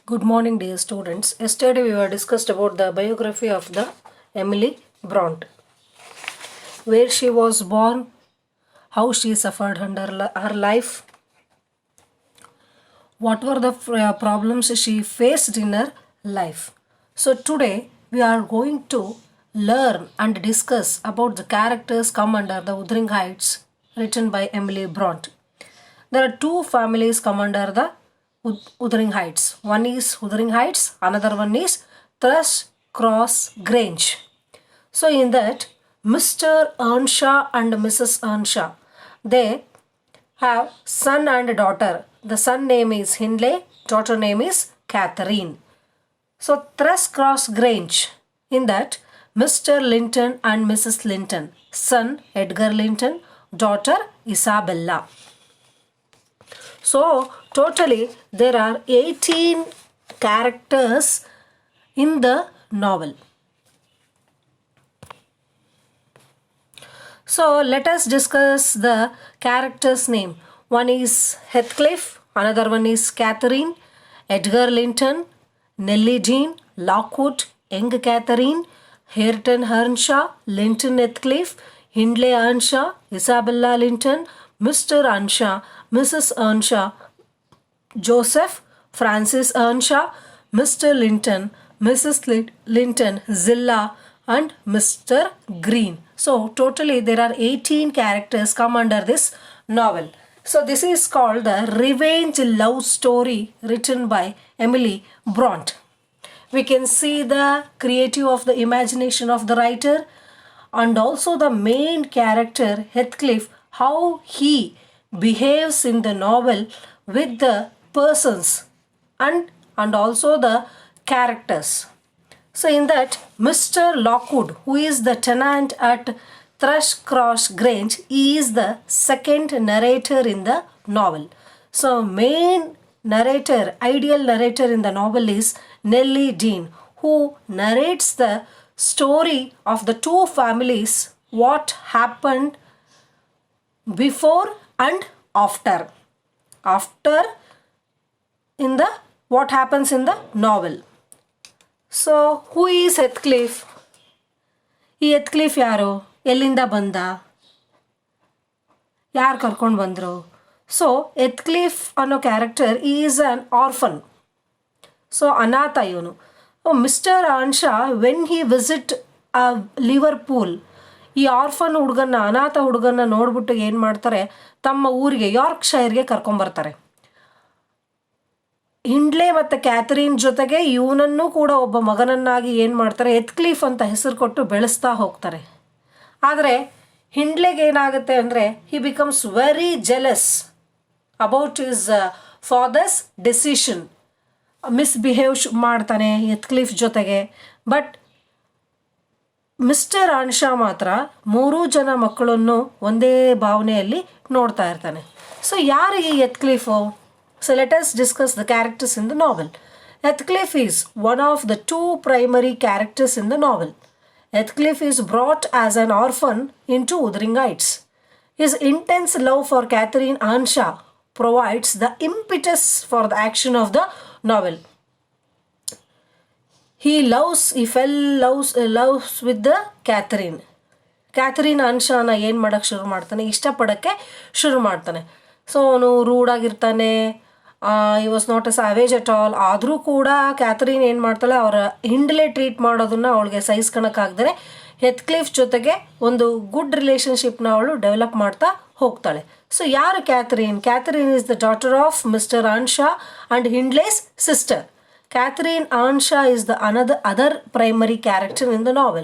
Good morning, dear students. Yesterday we were discussed about the biography of the Emily Bront, where she was born, how she suffered under her life, what were the problems she faced in her life. So today we are going to learn and discuss about the characters come under the Wuthering Heights written by Emily Bront. There are two families come under the Wuthering Heights. One is Wuthering Heights, another one is Thrush Cross Grange. So in that, Mr. Earnshaw and Mrs. Earnshaw, they have son and daughter. The son name is Hindley, daughter name is Catherine. So Thrush Cross Grange, in that Mr. Linton and Mrs. Linton, son Edgar Linton, daughter Isabella. So totally there are 18 characters in the novel. So let us discuss the characters' name. One is Heathcliff, another one is Catherine, Edgar Linton, Nellie Dean, Lockwood, Young Catherine, Hareton Earnshaw, Linton Heathcliff, Hindley Earnshaw, Isabella Linton, Mr. Earnshaw, Mrs. Earnshaw, Joseph, Francis Earnshaw, Mr. Linton, Mrs. Linton, Zilla, and Mr. Green. So totally there are 18 characters come under this novel. So this is called the Revenge Love Story written by Emily Bront. We can see the creative of the imagination of the writer and also the main character Heathcliff, how he behaves in the novel with the persons and also the characters. So in that, Mr. Lockwood, who is the tenant at Thrush Cross Grange, he is the second narrator in the novel. So main narrator, ideal narrator in the novel is Nellie Dean, who narrates the story of the two families, what happened before and after. After in the what happens in the novel. So who is Heathcliff? ಈ Heathcliff ಯಾರು? ಎಲ್ಲಿಂದ ಬಂದ? ಯಾರು ಕರ್ಕೊಂಡು ಬಂದರು? So Heathcliff ಅನ್ನೋ character is an orphan. So ಅನಾಥ ಇವನು. Mister Earnshaw when he visit Liverpool, ಈ ಆರ್ಫನ್ ಹುಡುಗನ್ನ, ಅನಾಥ ಹುಡುಗನ್ನ ನೋಡ್ಬಿಟ್ಟು ಏನು ಮಾಡ್ತಾರೆ, ತಮ್ಮ ಊರಿಗೆ ಯಾರ್ಕ್ಷೈರ್ಗೆ ಕರ್ಕೊಂಬರ್ತಾರೆ. ಹಿಂಡ್ಲೆ ಮತ್ತು ಕ್ಯಾಥರಿನ್ ಜೊತೆಗೆ ಇವನನ್ನು ಕೂಡ ಒಬ್ಬ ಮಗನನ್ನಾಗಿ ಏನು ಮಾಡ್ತಾರೆ, ಹೆತ್ಕ್ಲಿಫ್ ಅಂತ ಹೆಸರು ಕೊಟ್ಟು ಬೆಳೆಸ್ತಾ ಹೋಗ್ತಾರೆ. ಆದರೆ ಹಿಂಡ್ಲೆಗೆ ಏನಾಗುತ್ತೆ ಅಂದರೆ, he becomes very jealous about his father's decision. Misbehave ಮಾಡ್ತಾನೆ ಹೆತ್ಕ್ಲಿಫ್ ಜೊತೆಗೆ. ಬಟ್ ಮಿಸ್ಟರ್ ಆನ್ಶಾ ಮಾತ್ರ 3 ಜನ ಮಕ್ಕಳನ್ನು ಒಂದೇ ಭಾವನೆಯಲ್ಲಿ ನೋಡ್ತಾ ಇರ್ತಾನೆ. ಸೊ ಯಾರು ಈ ಹೆತ್ಕ್ಲಿಫು? So let us discuss the characters in the novel. Heathcliff is one of the 2 primary characters in the novel. Heathcliff is brought as an orphan into Wuthering Heights. His intense love for Catherine Earnshaw provides the impetus for the action of the novel. He fell loves with the Catherine. Catherine ಅನ್ಶಾನ ಏನು ಮಾಡೋಕ್ಕೆ ಶುರು ಮಾಡ್ತಾನೆ, ಇಷ್ಟಪಡೋಕ್ಕೆ ಶುರು ಮಾಡ್ತಾನೆ. So ಅವನು ರೂಡಾಗಿರ್ತಾನೆ, ಈ was not a savage at all. ಆದರೂ ಕೂಡ ಕ್ಯಾಥರಿನ್ ಏನು ಮಾಡ್ತಾಳೆ, ಅವರ ಹಿಂಡ್ಲೆ ಟ್ರೀಟ್ ಮಾಡೋದನ್ನು ಅವಳಿಗೆ ಸಹಿಸ್ಕೊಳಕ್ಕಾಗ್ದೇ ಹೆತ್ಕ್ಲಿಫ್ ಜೊತೆಗೆ ಒಂದು ಗುಡ್ ರಿಲೇಷನ್ಶಿಪ್ನ ಅವಳು ಡೆವಲಪ್ ಮಾಡ್ತಾ ಹೋಗ್ತಾಳೆ. ಸೊ ಯಾರು Catherine? Catherine is the daughter of mister Earnshaw and Hindley's sister. Catherine Earnshaw is the other primary character in the novel.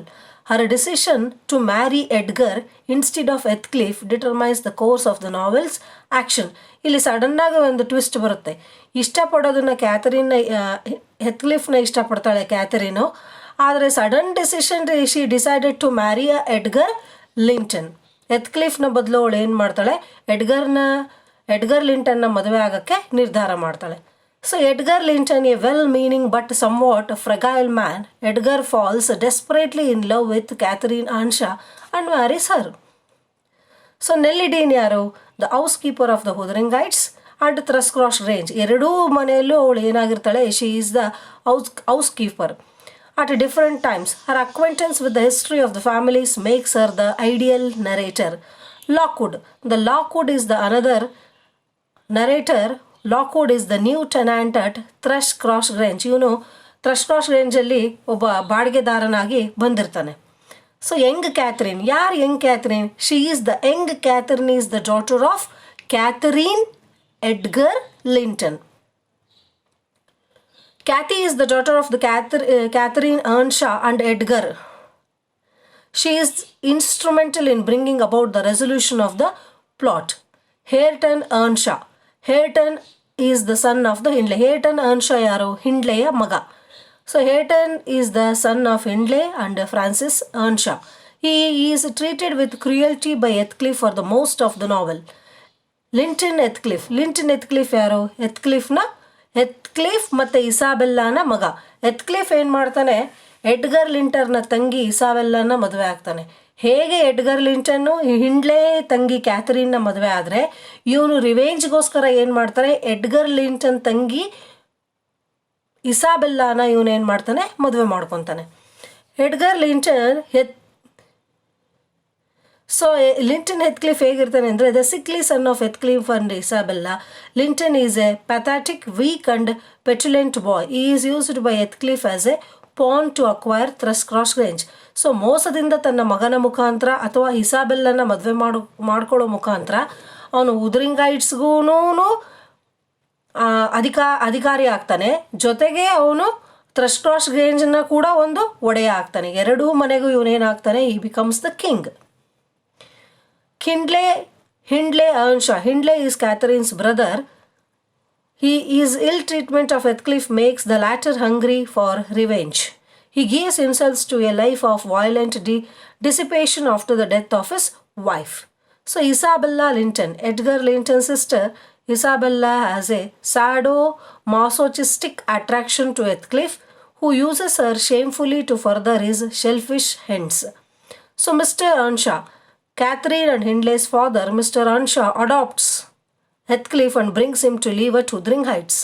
Her decision to marry Edgar instead of Heathcliff determines the course of the novel's action. ಇಲ್ಲಿ ಸಡನ್ನಾಗಿ ಒಂದು twist ಬರುತ್ತೆ. ಇಷ್ಟಪಡೋದನ್ನು Catherine ಹೆತ್ಕ್ಲಿಫ್ನ ಇಷ್ಟಪಡ್ತಾಳೆ Catherine. ಆದರೆ sudden decision she decided to marry Edgar Linton. ಹೆತ್ಕ್ಲಿಫ್ನ ಬದಲು ಅವಳು ಏನು ಮಾಡ್ತಾಳೆ, ಎಡ್ಗರ್ ಲಿಂಟನ್ನ ಮದುವೆ ಆಗೋಕ್ಕೆ ನಿರ್ಧಾರ ಮಾಡ್ತಾಳೆ. So Edgar Linton, a well-meaning but somewhat fragile man, Edgar falls desperately in love with Catherine Earnshaw and marries her. So Nellie Dean yaru? The housekeeper of the Wuthering Heights and Thrushcross Grange. ಎರಡೂ ಮನೆಯಲ್ಲೂ ಅವಳು ಏನಾಗಿರ್ತಾಳೆ, she is the housekeeper. At different times, her acquaintance with the history of the families makes her the ideal narrator. Lockwood. The Lockwood is the another narrator. Lockwood is the new tenant at Thrushcross Grange. ಇವನು Thrushcross ರೇಂಜಲ್ಲಿ ಒಬ್ಬ ಬಾಡಿಗೆದಾರನಾಗಿ ಬಂದಿರ್ತಾನೆ. So young Catherine. ಯಾರು young Catherine? She is the young Catherine is the daughter of Catherine Edgar Linton. Kathy is the daughter of the Catherine Earnshaw and Edgar. She is instrumental in bringing about the resolution of the plot. Hareton Earnshaw. Hareton is the son of the Hindley. Hareton Earnshaw yaru? Hindleyya maga. So Hareton is the son of Hindley and Francis Earnshaw. He is treated with cruelty by Heathcliff for the most of the novel. Linton Heathcliff. Linton Heathcliff yaru? ಹೆತ್ಕ್ಲಿಫ್ ಮತ್ತು ಇಸಾಬೆಲ್ಲಾನ ಮಗ. ಹೆತ್ಕ್ಲಿಫ್ ಏನು ಮಾಡ್ತಾನೆ, Edgar ಲಿಂಟರ್ನ ತಂಗಿ ಇಸಾಬೆಲ್ಲಾನ ಮದುವೆ ಆಗ್ತಾನೆ. ಹೇಗೆ Edgar ಲಿಂಟನ್ನು ಹಿಂಡ್ಲೆ ತಂಗಿ ಕ್ಯಾಥರಿನ್ನ ಮದುವೆ ಆದರೆ, ಇವನು ರಿವೆಂಜ್ಗೋಸ್ಕರ ಏನು ಮಾಡ್ತಾನೆ, ಎಡ್ಗರ್ ಲಿಂಟನ್ ತಂಗಿ ಇಸಾಬೆಲ್ಲಾನ ಇವನೇನು ಮಾಡ್ತಾನೆ, ಮದುವೆ ಮಾಡ್ಕೊತಾನೆ. ಎಡ್ಗರ್ ಲಿಂಟನ್ ಲಿಂಟನ್ ಹೆತ್ಕ್ಲಿಫ್ ಹೇಗಿರ್ತಾನೆ ಅಂದರೆ, the sickly son of Heathcliff and Isabella. Linton is a pathetic, weak and petulant boy. He is used by Heathcliff as a pawn to acquire Thrushcross Grange. So ಮೋಸದಿಂದ ತನ್ನ ಮಗನ ಮುಖಾಂತರ ಅಥವಾ ಇಸಾಬೆಲ್ಲನ ಮದುವೆ ಮಾಡ್ಕೊಳ್ಳೋ ಮುಖಾಂತರ ಅವನು ಉದರಿಂಗ್ ಹೈಟ್ಸ್ಗೂ ಅಧಿಕಾರಿ ಆಗ್ತಾನೆ. ಜೊತೆಗೆ ಅವನು ಥ್ರಸ್ಕ್ರಾಸ್ ರೇಂಜ್ನ ಕೂಡ ಒಂದು ಒಡೆಯ ಆಗ್ತಾನೆ. ಎರಡೂ ಮನೆಗೂ ಇವನೇನಾಗ್ತಾನೆ, ಈ becomes the king. Hindley Earnshaw. Hindley is Catherine's brother. His ill treatment of Heathcliff makes the latter hungry for revenge. He gives himself to a life of violent dissipation after the death of his wife. So Isabella Linton, Edgar Linton's sister, Isabella has a sado-masochistic attraction to Heathcliff, who uses her shamefully to further his selfish ends. So Mr. Earnshaw, Catherine and Hindley's father, Mr. Earnshaw, adopts Heathcliff and brings him to live at Wuthering Heights.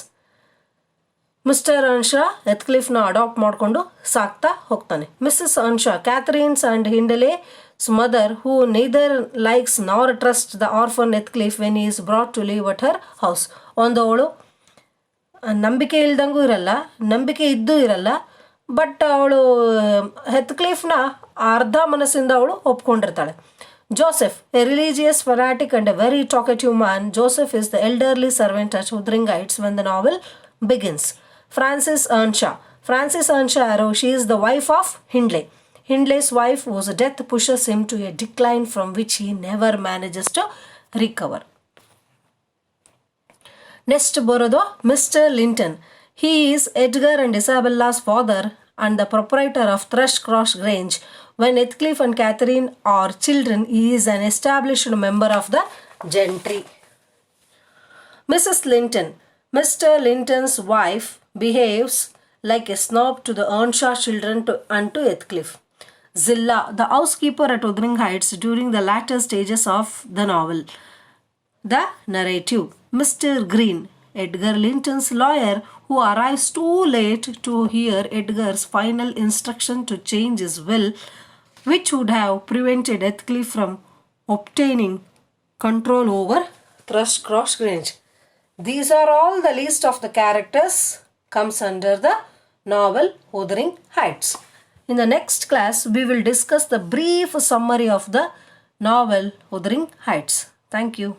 Mr. Earnshaw Heathcliffನ adopt ಮಾಡಿಕೊಂಡು ಸಾಕ್ತಾ ಹೋಗ್ತಾನೆ. Mrs Earnshaw, Catherine's and Hindley's mother, who neither likes nor trusts the orphan Heathcliff when he is brought to live at her house. ಅವಳು ನಂಬಿಕೆ ಇಲ್ದಂಗೂ ಇರಲ್ಲ, ನಂಬಿಕೆ ಇದ್ದೂ ಇರಲ್ಲ. ಬಟ್ ಅವಳು ಹೆತ್ಕ್ಲಿಫ್ನ ಅರ್ಧ ಮನಸ್ಸಿಂದ ಅವಳು ಒಪ್ಕೊಂಡಿರ್ತಾಳೆ. Joseph, a religious fanatic and a very talkative man, Joseph is the elderly servant at Wuthering Heights when the novel begins. Frances Earnshaw. Frances Earnshaw, she is the wife of Hindley. Hindley's wife, whose death pushes him to a decline from which he never manages to recover. Next ಬರೋದು Mr. Linton. He is Edgar and Isabella's father and the proprietor of Thrushcross Grange. When Heathcliff and Catherine are children, he is an established member of the gentry. Mrs. Linton. Mr. Linton's wife behaves like a snob to the Earnshaw children and to Heathcliff. Zilla, the housekeeper at Wuthering Heights during the latter stages of the novel. The narrative. Mr. Green, Edgar Linton's lawyer, who arrives too late to hear Edgar's final instruction to change his will, which would have prevented Heathcliff from obtaining control over Thrushcross Grange. These are all the list of the characters comes under the novel Wuthering Heights. In the next class, we will discuss the brief summary of the novel Wuthering Heights. Thank you.